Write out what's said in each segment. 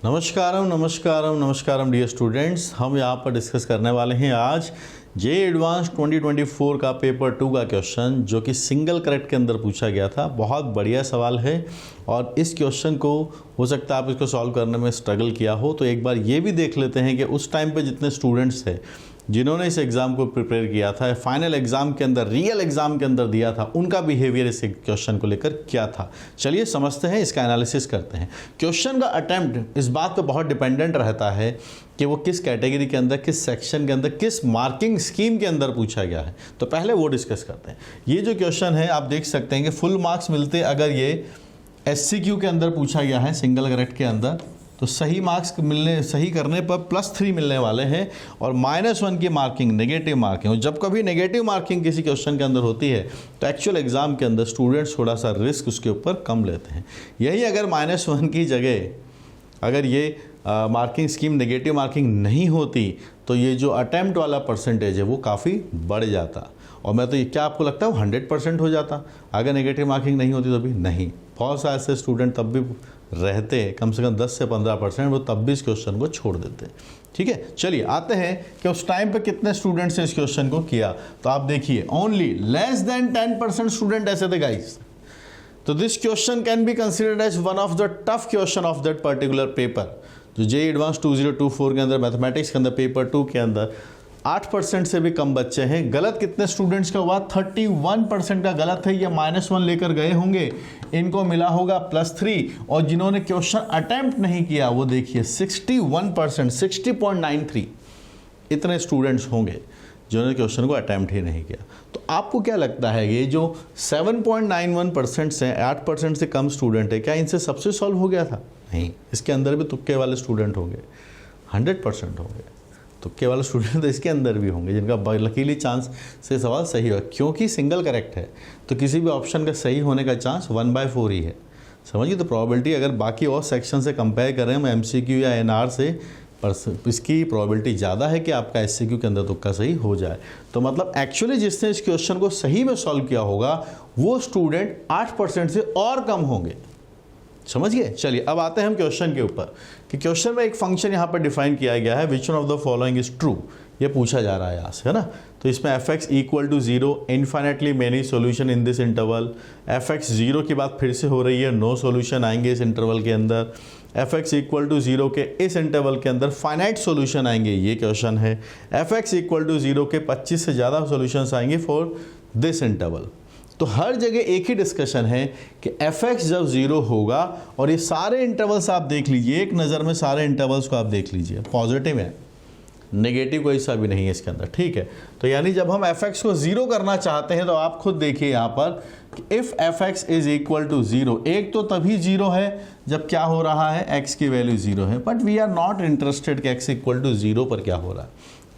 नमस्कारम नमस्कारम नमस्कारम dear students, हम यहाँ पर डिस्कस करने वाले हैं आज जे एडवांस 2024 का पेपर 2 का क्वेश्चन जो कि सिंगल करेक्ट के अंदर पूछा गया था। बहुत बढ़िया सवाल है और इस क्वेश्चन को हो सकता है आप इसको सॉल्व करने में स्ट्रगल किया हो, तो एक बार ये भी देख लेते हैं कि उस टाइम पे जितने स्टूडेंट्स थे जिन्होंने इस एग्ज़ाम को प्रिपेयर किया था, फाइनल एग्ज़ाम के अंदर, रियल एग्ज़ाम के अंदर दिया था, उनका बिहेवियर इस क्वेश्चन को लेकर क्या था। चलिए समझते हैं, इसका एनालिसिस करते हैं। क्वेश्चन का अटेम्प्ट इस बात पर बहुत डिपेंडेंट रहता है कि वो किस कैटेगरी के अंदर, किस सेक्शन के अंदर, किस मार्किंग स्कीम के अंदर पूछा गया है। तो पहले वो डिस्कस करते हैं। ये जो क्वेश्चन है आप देख सकते हैं कि फुल मार्क्स मिलते अगर ये SCQ के अंदर पूछा गया है, सिंगल करेक्ट के अंदर, तो सही मार्क्स मिलने, सही करने पर +3 मिलने वाले हैं और -1 की मार्किंग नेगेटिव मार्किंग। और जब कभी नेगेटिव मार्किंग किसी क्वेश्चन के अंदर होती है तो एक्चुअल एग्जाम के अंदर स्टूडेंट्स थोड़ा सा रिस्क उसके ऊपर कम लेते हैं। यही अगर -1 की जगह अगर ये मार्किंग स्कीम नेगेटिव मार्किंग नहीं होती तो ये जो अटैम्प्ट वाला परसेंटेज है वो काफ़ी बढ़ जाता। और मैं तो ये, क्या आपको लगता है वो 100% हो जाता अगर नेगेटिव मार्किंग नहीं होती? तो भी नहीं, बहुत सारे ऐसे स्टूडेंट तब भी रहते, कम से कम 10 से 15%, वो तब भी इस क्वेश्चन को छोड़ देते। ठीक है, चलिए आते हैं कि उस टाइम पे कितने स्टूडेंट्स ने इस क्वेश्चन को किया। तो आप देखिए ओनली लेस देन 10% स्टूडेंट ऐसे थे गाइस। तो this question can be considered as one of the tough question of that particular paper. जो जे एडवांस 2024 के अंदर मैथमेटिक्स के अंदर पेपर 2 के अंदर 8% से भी कम बच्चे हैं। गलत कितने स्टूडेंट्स का हुआ? 31% का गलत है। ये -1 लेकर गए होंगे, इनको मिला होगा +3। और जिन्होंने क्वेश्चन अटेम्प्ट नहीं किया वो देखिए 61%, 60.93 इतने स्टूडेंट्स होंगे जिन्होंने क्वेश्चन को अटेम्प्ट ही नहीं किया। तो आपको क्या लगता है ये जो 7.91% से 8% से कम स्टूडेंट है, क्या इनसे सबसे सॉल्व हो गया था? नहीं, इसके अंदर भी तुक्के वाले स्टूडेंट होंगे, 100% होंगे। तुक्के वाले स्टूडेंट तो इसके अंदर भी होंगे जिनका लकीली चांस से सवाल सही हो, क्योंकि सिंगल करेक्ट है तो किसी भी ऑप्शन का सही होने का चांस 1/4 ही है। समझिए, तो प्रोबेबिलिटी अगर बाकी और सेक्शन से कंपेयर करें हम MCQ या NR से, पर इसकी प्रोबेबिलिटी ज़्यादा है कि आपका SCQ के अंदर तुक्का सही हो जाए। तो मतलब एक्चुअली जिसने इस क्वेश्चन को सही में सॉल्व किया होगा वो स्टूडेंट 8% से और कम होंगे। समझ गए? चलिए अब आते हैं हम क्वेश्चन के ऊपर कि क्वेश्चन में एक फंक्शन यहाँ पर डिफाइन किया गया है, which one of the following is true, ये पूछा जा रहा है यहाँ से, है ना। तो इसमें fx = 0, infinitely many solution in this interval. fx 0 की बात फिर से हो रही है, नो सोल्यूशन आएंगे इस इंटरवल के अंदर। fx = 0 के इस इंटरवल के अंदर फाइनाइट सोल्यूशन आएंगे, ये क्वेश्चन है। fx = 0 के 25 से ज़्यादा सोल्यूशंस आएंगे फॉर दिस इंटरवल। तो हर जगह एक ही डिस्कशन है कि fx जब 0 होगा, और ये सारे इंटरवल्स आप देख लीजिए, एक नज़र में सारे इंटरवल्स को आप देख लीजिए, पॉजिटिव है, नेगेटिव कोई सा भी नहीं है इसके अंदर। ठीक है, तो यानी जब हम fx को 0 करना चाहते हैं तो आप खुद देखिए यहाँ पर कि इफ़ fx = 0, एक तो तभी 0 है जब क्या हो रहा है, x की वैल्यू 0 है। But we are not interested कि x = 0 पर क्या हो रहा है,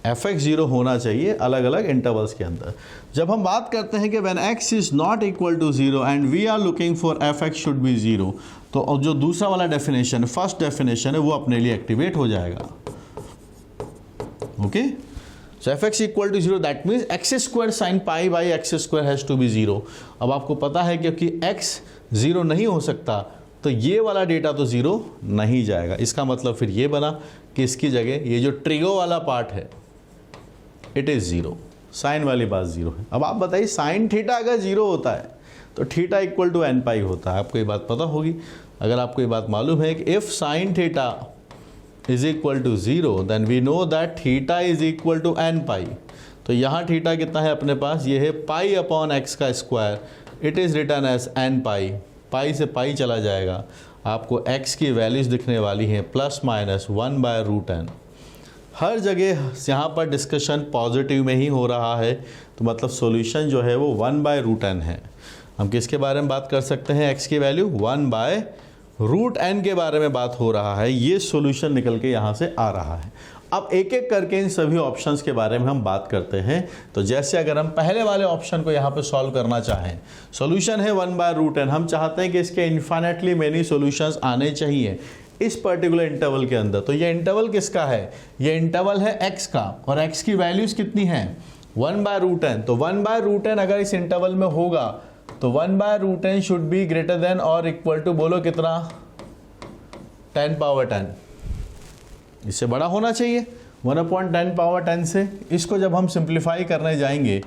fx 0 होना चाहिए अलग अलग इंटरवल्स के अंदर। जब हम बात करते हैं कि when x is not equal to 0 and we are looking for fx should be 0, तो जो दूसरा वाला डेफिनेशन, फर्स्ट डेफिनेशन है, वो अपने लिए एक्टिवेट हो जाएगा। Okay, so fx = 0 that means x² sin π x² has to be 0। अब आपको पता है क्योंकि x 0 नहीं हो सकता तो ये वाला डेटा तो 0 नहीं जाएगा। इसका मतलब फिर ये बना कि इसकी जगह ये जो ट्रिगो वाला पार्ट है इट इज़ 0, साइन वाली बात 0 है। अब आप बताइए साइन थीटा अगर 0 होता है तो थीटा = nπ होता है। आपको ये बात पता होगी। अगर आपको ये बात मालूम है कि if sine theta = 0 then we know that theta = nπ। तो यहाँ थीटा कितना है अपने पास, ये है π/x², it is written as nπ। Pi से पाई चला जाएगा, आपको x की वैल्यूज़ दिखने वाली हैं ±1/√n। हर जगह यहाँ पर डिस्कशन पॉजिटिव में ही हो रहा है, तो मतलब सॉल्यूशन जो है वो 1/√n है। हम किसके बारे में बात कर सकते हैं? x की वैल्यू 1/√n के बारे में बात हो रहा है। ये सॉल्यूशन निकल के यहाँ से आ रहा है। अब एक एक करके इन सभी ऑप्शंस के बारे में हम बात करते हैं। तो जैसे अगर हम पहले वाले ऑप्शन को यहाँ पे सॉल्व करना चाहें, सॉल्यूशन है 1/√n, हम चाहते हैं कि इसके इन्फाइनेटली मेनी सॉल्यूशंस आने चाहिए इस पर्टिकुलर इंटरवल के अंदर। तो ये इंटरवल किसका है? ये इंटरवल है x का, और x की वैल्यूज़ कितनी हैं? 1/√n। तो 1/√n अगर इस इंटरवल में होगा तो 1/√n should be greater than और इक्वल टू, बोलो कितना, 10 पावर 10, इससे बड़ा होना चाहिए 1/10 पावर 10 से। इसको जब हम सिंप्लीफाई करने जाएंगे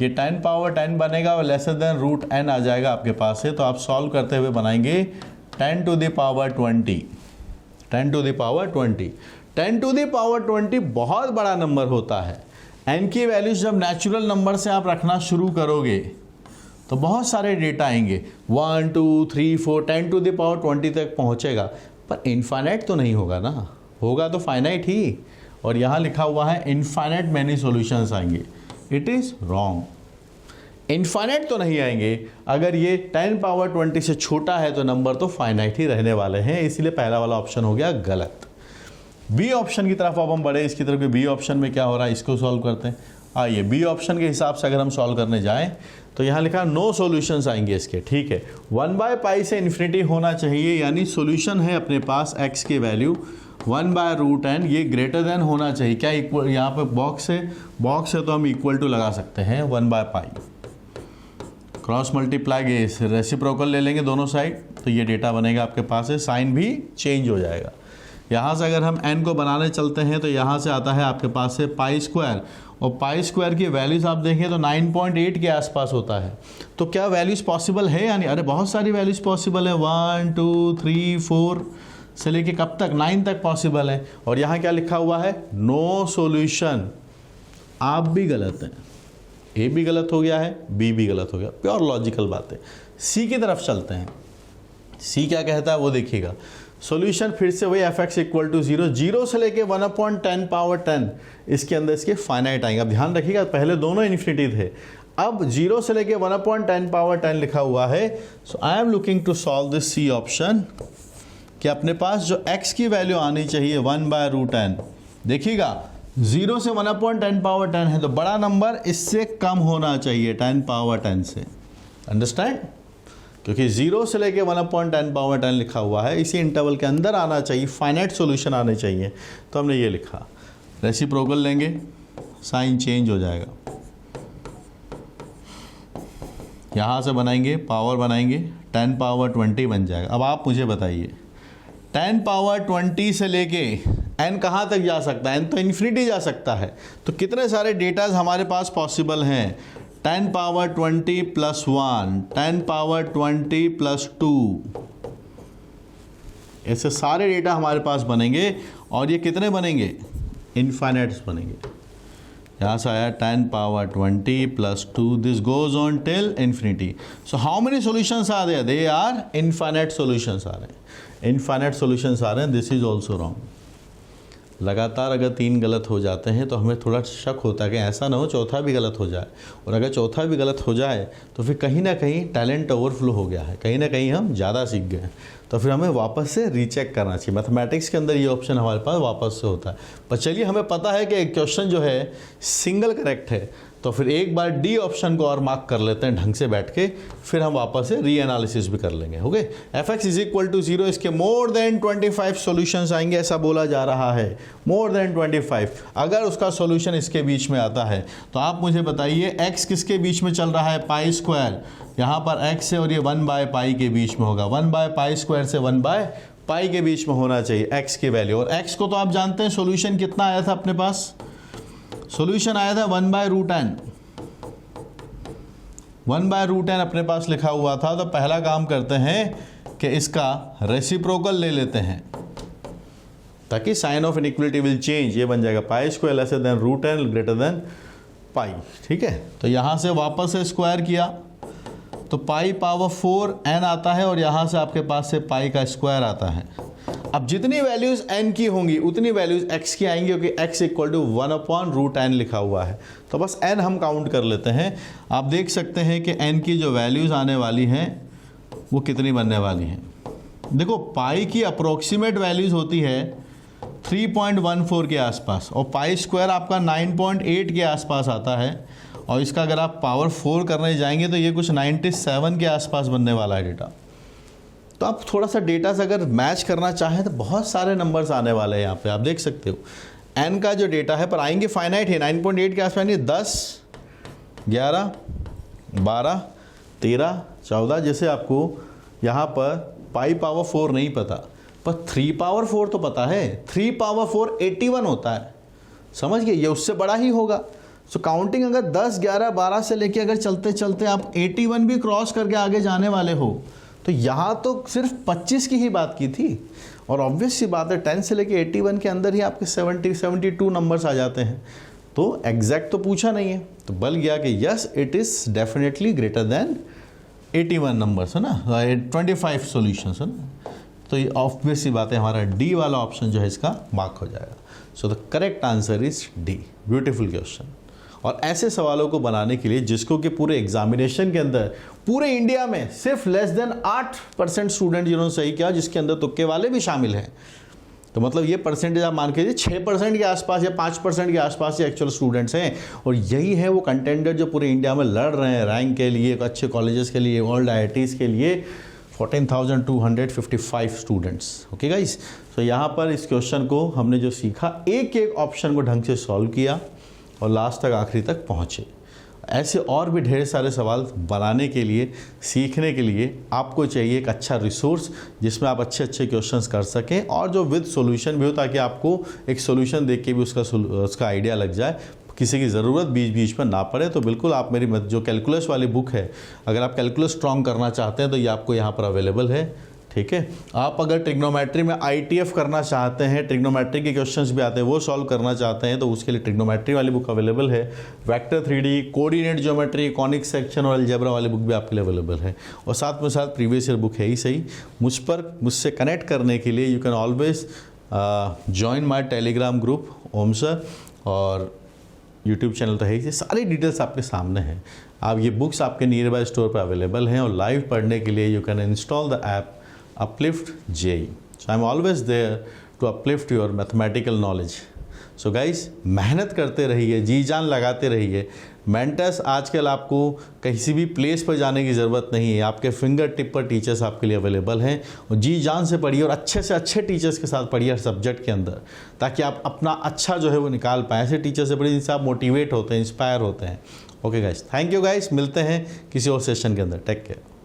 ये 10 पावर 10 बनेगा और लेसर देन रूट n आ जाएगा आपके पास से, तो आप सॉल्व करते हुए बनाएंगे 10 to the power 20, 10 to the power 20। 10 to the power 20 बहुत बड़ा नंबर होता है। n की वैल्यूज जब नेचुरल नंबर से आप रखना शुरू करोगे तो बहुत सारे डेटा आएंगे, 1 2 3 4 10 टू द पावर 20 तक पहुंचेगा, पर इनफाइनाइट तो नहीं होगा ना, होगा तो फाइनाइट ही। और यहाँ लिखा हुआ है इनफाइनाइट मैनी सॉल्यूशंस आएंगे, इट इज़ रॉन्ग। इनफाइनाइट तो नहीं आएंगे, अगर ये 10 पावर 20 से छोटा है तो नंबर तो फाइनाइट ही रहने वाले हैं, इसलिए पहला वाला ऑप्शन हो गया गलत। बी ऑप्शन की तरफ अब हम बढ़े, इसकी तरफ बी ऑप्शन में क्या हो रहा है इसको सॉल्व करते हैं। आइए बी ऑप्शन के हिसाब से अगर हम सॉल्व करने जाएं तो यहाँ लिखा नो सॉल्यूशंस आएंगे इसके, ठीक है। 1/π से इन्फिनिटी होना चाहिए, यानी सॉल्यूशन है अपने पास x की वैल्यू 1/√n, ये ग्रेटर देन होना चाहिए। क्या इक्वल, यहाँ पे बॉक्स है तो हम इक्वल टू लगा सकते हैं 1/π, क्रॉस मल्टीप्लाई रेसिप्रोकल ले लेंगे दोनों साइड, तो ये डेटा बनेगा आपके पास है, साइन भी चेंज हो जाएगा। यहाँ से अगर हम n को बनाने चलते हैं तो यहाँ से आता है आपके पास से π², और π² की वैल्यूज़ आप देखें तो 9.8 के आसपास होता है। तो क्या वैल्यूज़ पॉसिबल है, यानी अरे बहुत सारी वैल्यूज़ पॉसिबल है, 1 2 3 4 से लेके कब तक 9 तक पॉसिबल है। और यहाँ क्या लिखा हुआ है नो सॉल्यूशन, आप भी गलत हैं, ए भी गलत हो गया है, बी भी गलत हो गया, प्योर लॉजिकल बात है। सी की तरफ चलते हैं, सी क्या कहता है वो देखिएगा। सॉल्यूशन फिर से वही fx इक्वल टू 0, 0 से लेके 1/10 पावर 10, इसके अंदर इसके फाइनाइट आएंगे। अब ध्यान रखिएगा पहले दोनों इन्फिनिटी थे, अब 0 से लेके 1/10 पावर 10 लिखा हुआ है। So I am looking to solve this C option, कि अपने पास जो x की वैल्यू आनी चाहिए 1/√n, देखिएगा 0 से 1/10 पावर 10 है तो बड़ा नंबर इससे कम होना चाहिए 10 पावर 10 से, अंडरस्टैंड, क्योंकि 0 से लेके 1/10 पावर 10 लिखा हुआ है, इसी इंटरवल के अंदर आना चाहिए, फाइनाइट सॉल्यूशन आने चाहिए। तो हमने ये लिखा, रेसिप्रोकल लेंगे, साइन चेंज हो जाएगा, यहाँ से बनाएंगे पावर बनाएंगे 10 पावर 20 बन जाएगा। अब आप मुझे बताइए 10 पावर 20 से लेके n कहाँ तक जा सकता है, n तो इन्फिनिटी जा सकता है, तो कितने सारे डेटाज हमारे पास पॉसिबल हैं, 10 पावर 20 प्लस 1, 10 पावर 20 प्लस 2, ऐसे सारे डेटा हमारे पास बनेंगे, और ये कितने बनेंगे, इनफाइनाइट्स बनेंगे। यहाँ से आया 10 power 20 plus 2, this goes on till infinity. So how many solutions are there, they are infinite solutions आ रहे हैं, इनफाइनाइट सॉल्यूशंस आ रहे हैं, दिस इज ऑल्सो रॉन्ग। लगातार अगर 3 गलत हो जाते हैं तो हमें थोड़ा शक होता है कि ऐसा ना हो चौथा भी गलत हो जाए, और अगर चौथा भी गलत हो जाए तो फिर कहीं ना कहीं टैलेंट ओवरफ्लो हो गया है, कहीं ना कहीं हम ज़्यादा सीख गए हैं, तो फिर हमें वापस से रीचेक करना चाहिए। मैथमेटिक्स के अंदर ये ऑप्शन हमारे पास वापस से होता है। पर चलिए हमें पता है कि एक क्वेश्चन जो है सिंगल करेक्ट है, तो फिर एक बार डी ऑप्शन को और मार्क कर लेते हैं ढंग से बैठ के, फिर हम वापस से री एनालिसिस भी कर लेंगे। Okay, fx is equal to 0, इसके मोर देन 25 सॉल्यूशंस आएंगे ऐसा बोला जा रहा है, मोर देन 25। अगर उसका सॉल्यूशन इसके बीच में आता है तो आप मुझे बताइए x किसके बीच में चल रहा है, π², यहाँ पर x है और ये 1/π के बीच में होगा, 1/π² से 1/π के बीच में होना चाहिए x की वैल्यू। और x को तो आप जानते हैं सॉल्यूशन कितना आया था अपने पास, सॉल्यूशन आया था 1/√n, 1/√n अपने पास लिखा हुआ था। तो पहला काम करते हैं कि इसका रेसिप्रोकल ले लेते हैं ताकि sign of inequality will change, ये बन जाएगा π² lesser than √n greater than π, ठीक है। तो यहाँ से वापस से स्क्वायर किया तो π पावर 4n आता है, और यहाँ से आपके पास से π का स्क्वायर आता है। अब जितनी वैल्यूज़ n की होंगी उतनी वैल्यूज़ x की आएंगी, क्योंकि x इक्वल टू 1/√n लिखा हुआ है, तो बस n हम काउंट कर लेते हैं। आप देख सकते हैं कि n की जो वैल्यूज़ आने वाली हैं वो कितनी बनने वाली हैं। देखो पाई की अप्रोक्सीमेट वैल्यूज़ होती है 3.14 के आसपास, और π² आपका 9.8 के आसपास आता है, और इसका अगर आप पावर 4 करने जाएंगे तो ये कुछ 97 के आसपास बनने वाला है डेटा। तो आप थोड़ा सा डेटा से अगर मैच करना चाहें तो बहुत सारे नंबर्स आने वाले हैं यहाँ पे, आप देख सकते हो n का जो डेटा है, पर आएंगे फाइनाइट है, 9.8 के आसपास नहीं, 10 11 12 13 14, जैसे आपको यहाँ पर π पावर 4 नहीं पता पर 3 पावर 4 तो पता है, 3 पावर 4 81 होता है, समझ गए, ये उससे बड़ा ही होगा। सो काउंटिंग अगर 10, 11, 12 से लेके अगर चलते चलते आप 81 भी क्रॉस करके आगे जाने वाले हो, तो यहाँ तो सिर्फ 25 की ही बात की थी। और ऑब्वियस सी बात है 10 से लेके 81 के अंदर ही आपके 70, 72 नंबर्स आ जाते हैं। तो एग्जैक्ट तो पूछा नहीं है, तो बल गया कि yes it is definitely greater than 81 numbers, है ना, 25 सॉल्यूशंस, है ना। तो ये ऑब्वियस सी बात है, हमारा डी वाला ऑप्शन जो है इसका मार्क हो जाएगा। So the correct answer is D. Beautiful question. और ऐसे सवालों को बनाने के लिए जिसको कि पूरे एग्जामिनेशन के अंदर पूरे इंडिया में सिर्फ लेस देन 8% स्टूडेंट जिन्होंने सही किया, जिसके अंदर तुक्के वाले भी शामिल हैं, तो मतलब ये परसेंटेज आप मान के 6% के आसपास या 5% के आसपास ये एक्चुअल स्टूडेंट्स हैं। और यही है वो कंटेंडर जो पूरे इंडिया में लड़ रहे हैं रैंक के लिए, अच्छे कॉलेजेस के लिए, वर्ल्ड IITs के लिए। 14,255 स्टूडेंट्स। ओके गाइस, तो यहाँ पर इस क्वेश्चन को हमने जो सीखा, एक एक ऑप्शन को ढंग से सॉल्व किया और लास्ट तक आखिरी तक पहुँचे। ऐसे और भी ढेर सारे सवाल बनाने के लिए, सीखने के लिए आपको चाहिए एक अच्छा रिसोर्स जिसमें आप अच्छे अच्छे क्वेश्चंस कर सकें और जो विद सॉल्यूशन भी हो, ताकि आपको एक सॉल्यूशन देख के भी उसका आइडिया लग जाए, किसी की ज़रूरत बीच बीच में ना पड़े। तो बिल्कुल आप मेरी जो कैलकुलस वाली बुक है, अगर आप कैलकुलस स्ट्रॉन्ग करना चाहते हैं तो ये आपको यहाँ पर अवेलेबल है। ठीक है, आप अगर ट्रिग्नोमेट्री में ITF करना चाहते हैं, ट्रिग्नोमेट्री के क्वेश्चंस भी आते हैं, वो सॉल्व करना चाहते हैं, तो उसके लिए ट्रिग्नोमेट्री वाली बुक अवेलेबल है। Vector 3D, coordinate geometry, conic section और अलजेब्रा वाली बुक भी आपके लिए अवेलेबल है। और साथ में साथ प्रीवियस ईयर बुक है ही सही। मुझसे कनेक्ट करने के लिए you can always join my telegram group Om sir, और यूट्यूब चैनल तो है ही। सारी डिटेल्स आपके सामने हैं। आप ये बुक्स आपके नियर बाय स्टोर पर अवेलेबल हैं। और लाइव पढ़ने के लिए you can install the app Uplift JEE. So I'm always there to uplift your mathematical knowledge. So guys, मेहनत करते रहिए, जी जान लगाते रहिए। मेंटर्स आजकल आपको किसी भी प्लेस पर जाने की ज़रूरत नहीं है, आपके फिंगर टिप पर टीचर्स आपके लिए अवेलेबल हैं। और जी जान से पढ़िए और अच्छे से अच्छे टीचर्स के साथ पढ़िए हर सब्जेक्ट के अंदर, ताकि आप अपना अच्छा जो है वो निकाल पाएँ। ऐसे टीचर से पढ़िए जिनसे आप मोटिवेट होते हैं, इंस्पायर होते हैं। Okay guys, thank you guys, मिलते हैं किसी और सेशन के अंदर। Take care.